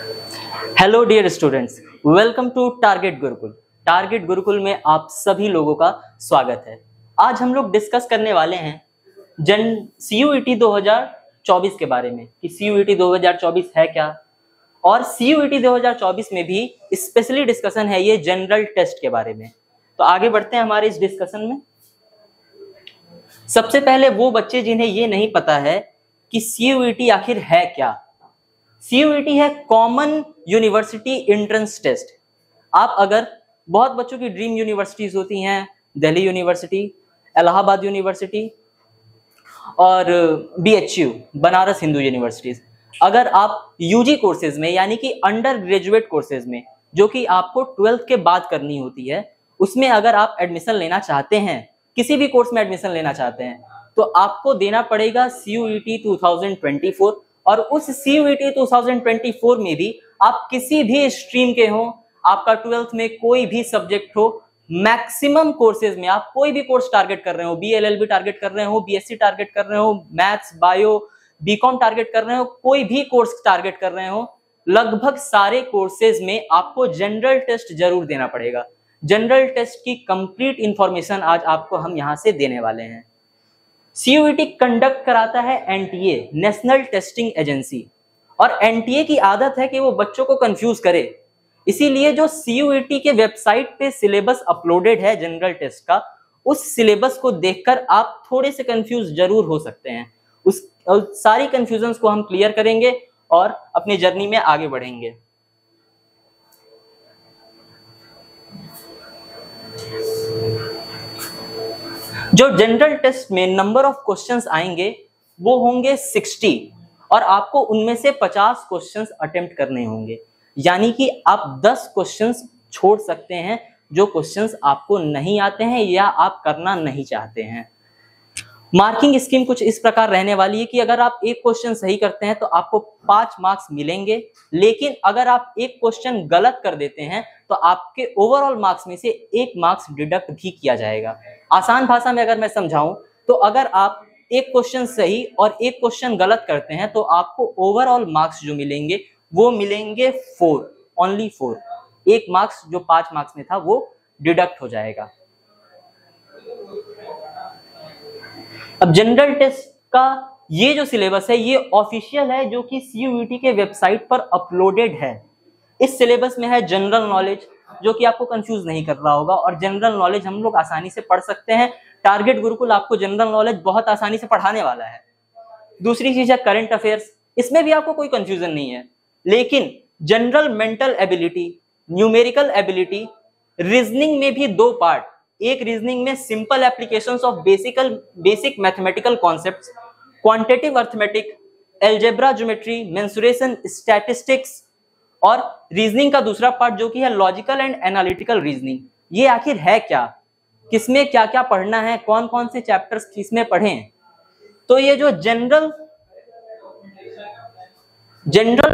Hello dear students, welcome to target Gurukul. Target Gurukul में आप सभी लोगों का स्वागत है। आज हम लोग डिस्कस करने वाले हैं CUET 2024 के बारे में कि CUET 2024 है क्या, और CUET 2024 में भी स्पेशली डिस्कशन है ये जनरल टेस्ट के बारे में। तो आगे बढ़ते हैं हमारे इस डिस्कशन में। सबसे पहले वो बच्चे जिन्हें ये नहीं पता है कि CUET आखिर है क्या। CUET है कॉमन यूनिवर्सिटी एंट्रेंस टेस्ट। आप अगर बहुत बच्चों की ड्रीम यूनिवर्सिटीज होती हैं, दिल्ली यूनिवर्सिटी, इलाहाबाद यूनिवर्सिटी और BHU बनारस हिंदू यूनिवर्सिटीज। अगर आप यूजी कोर्सेज में यानी कि अंडर ग्रेजुएट कोर्सेज में, जो कि आपको 12th के बाद करनी होती है, उसमें अगर आप एडमिशन लेना चाहते हैं, किसी भी कोर्स में एडमिशन लेना चाहते हैं, तो आपको देना पड़ेगा CUET 2024। और उस CUET 2024 में भी आप किसी भी स्ट्रीम के हो, आपका 12th में कोई भी सब्जेक्ट हो, मैक्सिमम कोर्सेज में आप कोई भी कोर्स टारगेट कर रहे हो, BLLB टारगेट कर रहे हो, BSc टारगेट कर रहे हो, मैथ्स, बायो, बीकॉम टारगेट कर रहे हो, कोई भी कोर्स टारगेट कर रहे हो, लगभग सारे कोर्सेज में आपको जनरल टेस्ट जरूर देना पड़ेगा। जनरल टेस्ट की कंप्लीट इंफॉर्मेशन आज आपको हम यहां से देने वाले हैं। CUET कंडक्ट कराता है NTA, नेशनल टेस्टिंग एजेंसी, और NTA की आदत है कि वो बच्चों को कंफ्यूज करे। इसीलिए जो CUET के वेबसाइट पे सिलेबस अपलोडेड है जनरल टेस्ट का, उस सिलेबस को देखकर आप थोड़े से कंफ्यूज जरूर हो सकते हैं। उस सारी कंफ्यूजन्स को हम क्लियर करेंगे और अपनी जर्नी में आगे बढ़ेंगे। जो जनरल टेस्ट में नंबर ऑफ क्वेश्चंस आएंगे वो होंगे 60, और आपको उनमें से 50 क्वेश्चंस अटेम्प्ट करने होंगे। यानी कि आप 10 क्वेश्चंस छोड़ सकते हैं जो क्वेश्चंस आपको नहीं आते हैं या आप करना नहीं चाहते हैं। मार्किंग स्कीम कुछ इस प्रकार रहने वाली है कि अगर आप एक क्वेश्चन सही करते हैं तो आपको 5 मार्क्स मिलेंगे, लेकिन अगर आप एक क्वेश्चन गलत कर देते हैं तो आपके ओवरऑल मार्क्स में से 1 मार्क्स डिडक्ट भी किया जाएगा। आसान भाषा में अगर मैं समझाऊं तो अगर आप एक क्वेश्चन सही और एक क्वेश्चन गलत करते हैं तो आपको ओवरऑल मार्क्स जो मिलेंगे वो मिलेंगे 4, ओनली 4। 1 मार्क्स जो 5 मार्क्स में था वो डिडक्ट हो जाएगा। अब जनरल टेस्ट का ये जो सिलेबस है ये ऑफिशियल है, जो कि CUET के वेबसाइट पर अपलोडेड है। इस सिलेबस में है जनरल नॉलेज, जो कि आपको कंफ्यूज नहीं कर रहा होगा, और जनरल नॉलेज हम लोग आसानी से पढ़ सकते हैं। टारगेट गुरुकुल आपको जनरल नॉलेज बहुत आसानी से पढ़ाने वाला है। दूसरी चीज है करंट अफेयर्स, इसमें भी आपको कोई कंफ्यूजन नहीं है। लेकिन general mental ability, numerical ability, reasoning में भी 2 पार्ट, एक रीजनिंग में simple applications of basic mathematical concepts, quantitative arithmetic, algebra, geometry, mensuration, statistics, और रीजनिंग का दूसरा पार्ट जो कि है लॉजिकल एंड एनालिटिकल रीजनिंग। ये आखिर है क्या, किसमें क्या क्या पढ़ना है, कौन कौन से चैप्टर्स किसमें पढ़ें। तो ये जो general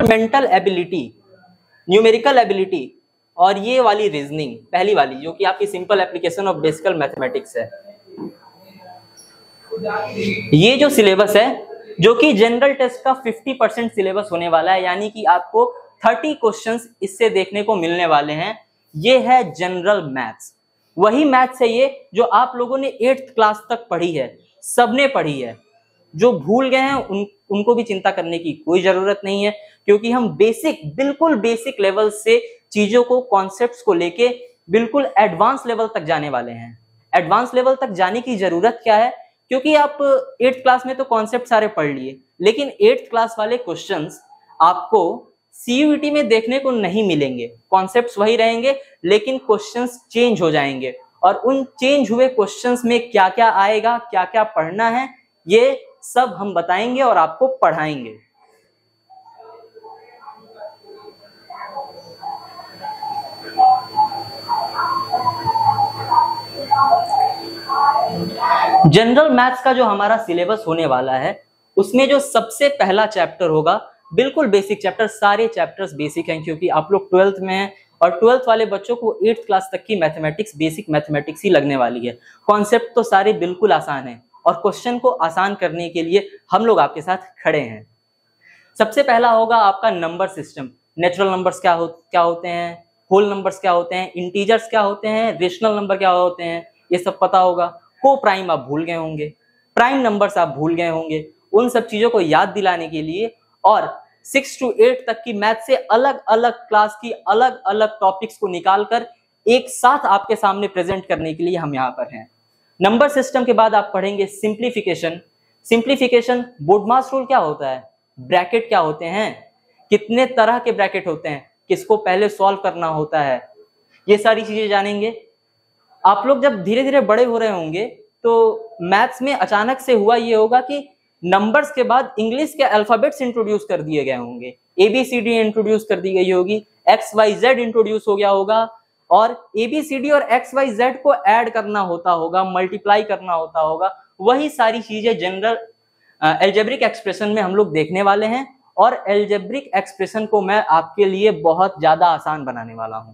mental ability, numerical ability और ये वाली रीजनिंग, पहली वाली जो कि आपकी simple application of basical mathematics है, ये जो सिलेबस है जो कि जनरल टेस्ट का 50% सिलेबस होने वाला है, यानी कि आपको 30 क्वेश्चंस इससे देखने को मिलने वाले हैं। ये है जनरल मैथ्स, वही मैथ्स है ये जो आप लोगों ने 8th क्लास तक पढ़ी है, सबने पढ़ी है। जो भूल गए हैं उनको भी चिंता करने की कोई जरूरत नहीं है, क्योंकि हम बिल्कुल बेसिक लेवल से चीजों को, कॉन्सेप्ट्स को लेके बिल्कुल एडवांस लेवल तक जाने वाले हैं। एडवांस लेवल तक जाने की जरूरत क्या है, क्योंकि आप 8th क्लास में तो कॉन्सेप्ट सारे पढ़ लिए, लेकिन 8th क्लास वाले क्वेश्चंस आपको CUET में देखने को नहीं मिलेंगे। कॉन्सेप्ट्स वही रहेंगे लेकिन क्वेश्चंस चेंज हो जाएंगे, और उन चेंज हुए क्वेश्चंस में क्या क्या आएगा, क्या क्या पढ़ना है, ये सब हम बताएंगे और आपको पढ़ाएंगे। जनरल मैथ्स का जो हमारा सिलेबस होने वाला है उसमें जो सबसे पहला चैप्टर होगा बिल्कुल बेसिक चैप्टर। सारे चैप्टर्स बेसिक हैं क्योंकि आप लोग 12th में हैं, और 12th वाले बच्चों को 8th क्लास तक की मैथमेटिक्स, बेसिक मैथमेटिक्स ही लगने वाली है। कॉन्सेप्ट तो सारे बिल्कुल आसान है, और क्वेश्चन को आसान करने के लिए हम लोग आपके साथ खड़े हैं। सबसे पहला होगा आपका नंबर सिस्टम। नेचुरल नंबर्स क्या होते हैं, होल नंबर्स क्या होते हैं, इंटीजर्स क्या होते हैं, रेशनल नंबर क्या होते हैं, ये सब पता होगा। को प्राइम आप भूल गए होंगे, प्राइम नंबर्स आप भूल गए होंगे। उन सब चीजों को याद दिलाने के लिए और 6 to 8 तक की मैथ से अलग अलग क्लास की अलग अलग टॉपिक्स को निकालकर एक साथ आपके सामने प्रेजेंट करने के लिए हम यहाँ पर हैं। नंबर सिस्टम के बाद आप पढ़ेंगे सिंप्लीफिकेशन। सिंप्लीफिकेशन, बोडमास रूल क्या होता है, ब्रैकेट क्या होते हैं, कितने तरह के ब्रैकेट होते हैं, किसको पहले सॉल्व करना होता है, ये सारी चीजें जानेंगे। आप लोग जब धीरे धीरे बड़े हो रहे होंगे तो मैथ्स में अचानक से हुआ ये होगा कि नंबर्स के बाद इंग्लिश के अल्फाबेट्स इंट्रोड्यूस कर दिए गए होंगे, ABCD इंट्रोड्यूस कर दी गई होगी, XYZ इंट्रोड्यूस हो गया होगा, और ABCD और XYZ को ऐड करना होता होगा, मल्टीप्लाई करना होता होगा। वही सारी चीजें जनरल एल्जेब्रिक एक्सप्रेशन में हम लोग देखने वाले हैं, और एल्जेब्रिक एक्सप्रेशन को मैं आपके लिए बहुत ज्यादा आसान बनाने वाला हूं।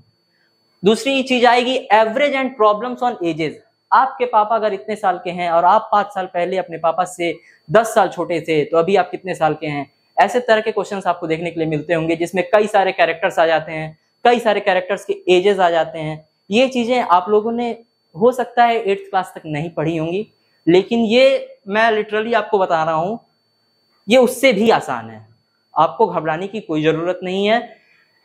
दूसरी चीज आएगी average and problems on edges. आपके पापा अगर इतने साल के हैं और आप 5 साल पहले अपने पापा से 10 साल छोटे थे, तो अभी आप कितने साल के हैं, ऐसे तरह के क्वेश्चंस आपको देखने के लिए मिलते होंगे, जिसमें कई सारे कैरेक्टर्स आ जाते हैं, कई सारे कैरेक्टर्स के एजेस आ जाते हैं। ये चीजें आप लोगों ने हो सकता है 8th क्लास तक नहीं पढ़ी होंगी, लेकिन ये मैं लिटरली आपको बता रहा हूं, ये उससे भी आसान है, आपको घबराने की कोई जरूरत नहीं है।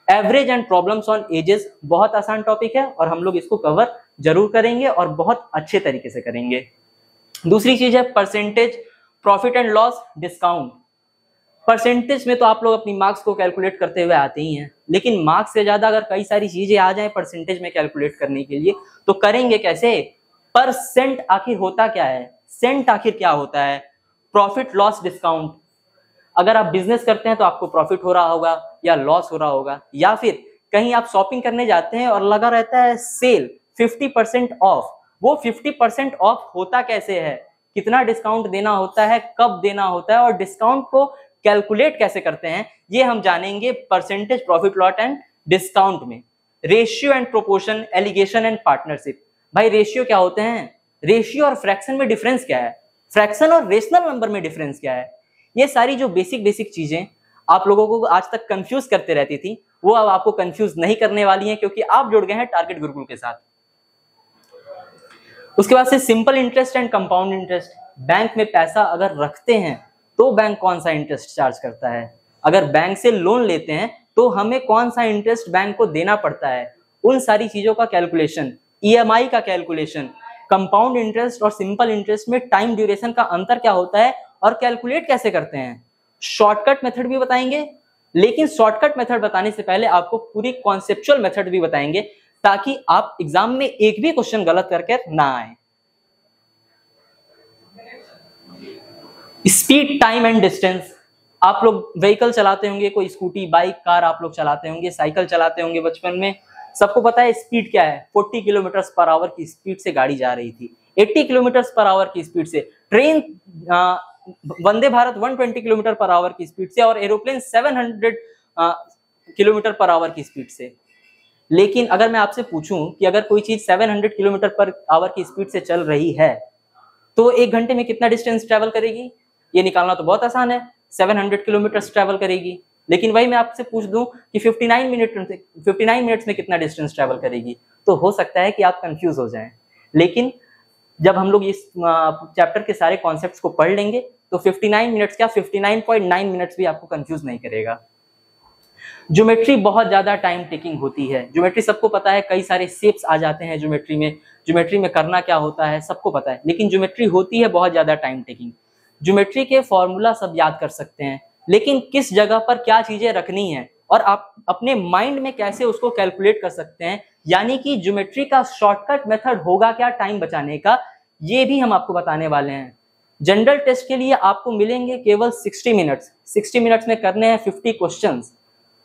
Average and problems on edges बहुत आसान टॉपिक है और हम लोग इसको कवर जरूर करेंगे और बहुत अच्छे तरीके से करेंगे। दूसरी चीज है percentage, profit and loss, discount. Percentage में तो आप लोग अपनी मार्क्स को कैलकुलेट करते हुए आते ही हैं, लेकिन मार्क्स से ज्यादा अगर कई सारी चीजें आ जाएं परसेंटेज में कैलकुलेट करने के लिए, तो करेंगे कैसे। परसेंट आखिर होता क्या है, सेंट आखिर क्या होता है, प्रॉफिट लॉस डिस्काउंट। अगर आप बिजनेस करते हैं तो आपको प्रॉफिट हो रहा होगा या लॉस हो रहा होगा, या फिर कहीं आप शॉपिंग करने जाते हैं और लगा रहता है सेल 50% ऑफ, वो 50% ऑफ होता कैसे है, कितना डिस्काउंट देना होता है, कब देना होता है, और डिस्काउंट को कैलकुलेट कैसे करते हैं, ये हम जानेंगे percentage, profit loss and discount में। Ratio and proportion, alligation and partnership. भाई रेशियो क्या होते हैं, रेशियो और फ्रैक्शन में डिफरेंस क्या है, फ्रैक्शन और रेशनल नंबर में डिफरेंस क्या है, ये सारी जो बेसिक चीजें आप लोगों को आज तक कंफ्यूज करते रहती थी, वो अब आपको कंफ्यूज नहीं करने वाली हैं, क्योंकि आप जुड़ गए हैं टारगेट गुरुकुल के साथ। उसके बाद से simple interest and compound interest. Bank में पैसा अगर रखते हैं तो बैंक कौन सा इंटरेस्ट चार्ज करता है, अगर बैंक से लोन लेते हैं तो हमें कौन सा इंटरेस्ट बैंक को देना पड़ता है, उन सारी चीजों का कैलकुलेशन, EMI का कैलकुलेशन, कंपाउंड इंटरेस्ट और सिंपल इंटरेस्ट में टाइम ड्यूरेशन का अंतर क्या होता है और कैलकुलेट कैसे करते हैं। शॉर्टकट मेथड भी बताएंगे, लेकिन शॉर्टकट मेथड बताने से पहले आपको पूरी कॉन्सेप्चुअल मेथड भी बताएंगे, ताकि आप एग्जाम में एक भी क्वेश्चन गलत करके ना आए। Speed, time and distance. आप लोग व्हीकल चलाते होंगे, कोई स्कूटी, बाइक, कार आप लोग चलाते होंगे, साइकिल चलाते होंगे बचपन में, सबको पता है स्पीड क्या है। 40 किलोमीटर पर आवर की स्पीड से गाड़ी जा रही थी, 80 किलोमीटर पर आवर की स्पीड से train, Vande Bharat 120 kilometre per hour की स्पीड से, और एरोप्लेन 700 किलोमीटर पर आवर की स्पीड से। लेकिन अगर मैं आपसे पूछूं कि अगर कोई चीज 700 किलोमीटर पर आवर की स्पीड से चल रही है तो 1 घंटे में कितना डिस्टेंस ट्रेवल करेगी, ये निकालना तो बहुत आसान है, 700 किलोमीटर ट्रेवल करेगी। लेकिन वही मैं आपसे पूछ दूं कि 59 मिनट्स में कितना डिस्टेंस ट्रेवल करेगी, तो हो सकता है कि आप कंफ्यूज हो जाएं। लेकिन जब हम लोग इस चैप्टर के सारे कॉन्सेप्ट्स को पढ़ लेंगे तो 59 मिनट्स क्या 59.9 मिनट्स भी आपको कंफ्यूज नहीं करेगा। ज्योमेट्री बहुत ज्यादा टाइम टेकिंग होती है। ज्योमेट्री सबको पता है, कई सारे शेप्स आ जाते हैं ज्योमेट्री में, ज्योमेट्री में करना क्या होता है सबको पता है, लेकिन ज्योमेट्री होती है बहुत ज्यादा टाइम टेकिंग। ज्योमेट्री के फॉर्मूला सब याद कर सकते हैं, लेकिन किस जगह पर क्या चीजें रखनी है और आप अपने माइंड में कैसे उसको कैलकुलेट कर सकते हैं, यानी कि ज्योमेट्री का शॉर्टकट मेथड होगा क्या टाइम बचाने का, ये भी हम आपको बताने वाले हैं। जनरल टेस्ट के लिए आपको मिलेंगे केवल 60 मिनट्स। 60 मिनट्स में करने हैं 50 क्वेश्चंस।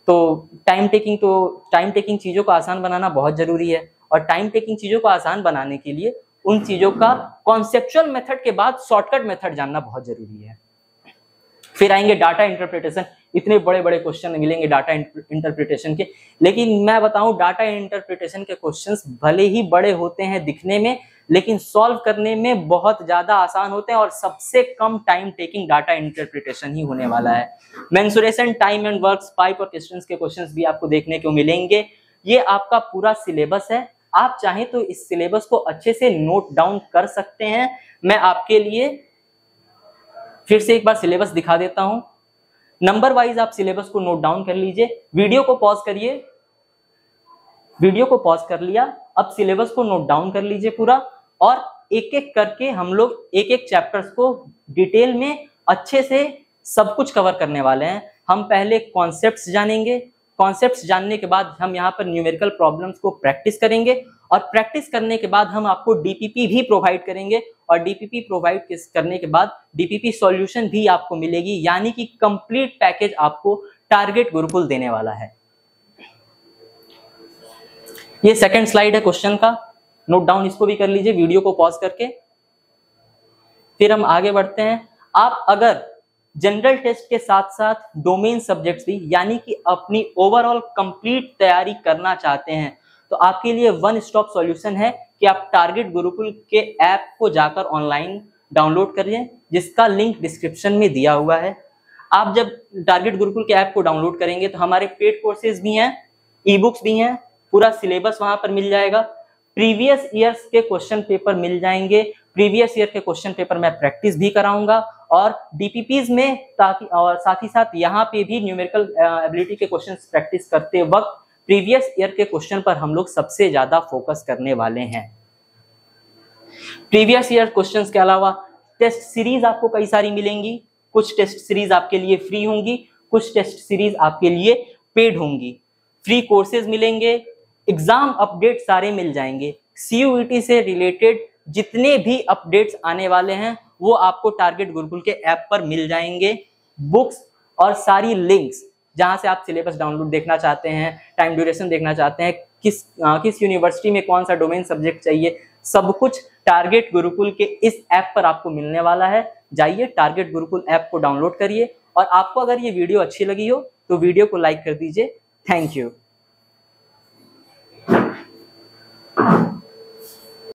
तो टाइम टेकिंग चीजों को आसान बनाना बहुत जरूरी है, और टाइम टेकिंग चीजों को आसान बनाने के लिए उन चीजों का कॉन्सेप्चुअल मेथड के बाद शॉर्टकट मेथड जानना बहुत जरूरी है। फिर आएंगे डाटा इंटरप्रिटेशन। इतने बड़े बड़े क्वेश्चन मिलेंगे डाटा इंटरप्रिटेशन के, लेकिन मैं बताऊं डाटा इंटरप्रिटेशन के क्वेश्चंस भले ही बड़े होते हैं दिखने में, लेकिन सॉल्व करने में बहुत ज्यादा आसान होते हैं और सबसे कम टाइम टेकिंग डाटा इंटरप्रिटेशन ही होने वाला है। Mensuration, time and works, pipe और डिस्टेंस के क्वेश्चंस भी आपको देखने को मिलेंगे। ये आपका पूरा सिलेबस है, आप चाहें तो इस सिलेबस को अच्छे से नोट डाउन कर सकते हैं। मैं आपके लिए फिर से एक बार सिलेबस दिखा देता हूं। नंबर वाइज आप सिलेबस को नोट डाउन कर लीजिए। वीडियो को पॉज करिए, वीडियो को पॉज कर लिया, अब सिलेबस को नोट डाउन कर लीजिए पूरा, और एक एक करके हम लोग एक एक चैप्टर्स को डिटेल में अच्छे से सब कुछ कवर करने वाले हैं। हम पहले कॉन्सेप्ट्स जानेंगे, कॉन्सेप्ट्स जानने के बाद हम यहाँ पर न्यूमेरिकल प्रॉब्लम्स को प्रैक्टिस करेंगे, और प्रैक्टिस करने के बाद हम आपको डीपीपी भी प्रोवाइड करेंगे, और डीपीपी प्रोवाइड करने के बाद डीपीपी सॉल्यूशन भी आपको मिलेगी, यानी कि कंप्लीट पैकेज आपको टारगेट गुरुकुल देने वाला है। ये सेकंड स्लाइड है क्वेश्चन का, नोट डाउन इसको भी कर लीजिए वीडियो को पॉज करके। फिर हम आगे बढ़ते हैं। आप अगर जनरल टेस्ट के साथ साथ डोमेन सब्जेक्ट्स भी, यानी कि अपनी ओवरऑल कंप्लीट तैयारी करना चाहते हैं, तो आपके लिए वन स्टॉप सॉल्यूशन है कि आप टारगेट गुरुकुल के ऐप को जाकर ऑनलाइन डाउनलोड करिए, जिसका लिंक डिस्क्रिप्शन में दिया हुआ है। आप जब टारगेट गुरुकुल के ऐप को डाउनलोड करेंगे तो हमारे पेड कोर्सेज भी हैं, ई बुक्स भी हैं, पूरा सिलेबस वहां पर मिल जाएगा, प्रीवियस ईयर्स के क्वेश्चन पेपर मिल जाएंगे, प्रीवियस ईयर के क्वेश्चन पेपर मैं प्रैक्टिस भी कराऊंगा, और डीपीपीज में ताकि, और साथ ही साथ यहाँ पे भी न्यूमेरिकल एबिलिटी के क्वेश्चंस प्रैक्टिस करते वक्त प्रीवियस ईयर के क्वेश्चन पर हम लोग सबसे ज्यादा फोकस करने वाले हैं। प्रीवियस ईयर क्वेश्चंस के अलावा टेस्ट सीरीज आपको कई सारी मिलेंगी, कुछ टेस्ट सीरीज आपके लिए फ्री होंगी, कुछ टेस्ट सीरीज आपके लिए पेड होंगी, फ्री कोर्सेज मिलेंगे, एग्जाम अपडेट सारे मिल जाएंगे, CUET से रिलेटेड जितने भी अपडेट्स आने वाले हैं वो आपको टारगेट गुरुकुल के ऐप पर मिल जाएंगे। बुक्स और सारी लिंक्स जहां से आप सिलेबस डाउनलोड देखना चाहते हैं, टाइम ड्यूरेशन देखना चाहते हैं, किस यूनिवर्सिटी में कौन सा डोमेन सब्जेक्ट चाहिए, सब कुछ टारगेट गुरुकुल के इस ऐप पर आपको मिलने वाला है। जाइए टारगेट गुरुकुल ऐप को डाउनलोड करिए, और आपको अगर ये वीडियो अच्छी लगी हो तो वीडियो को लाइक कर दीजिए। Thank you.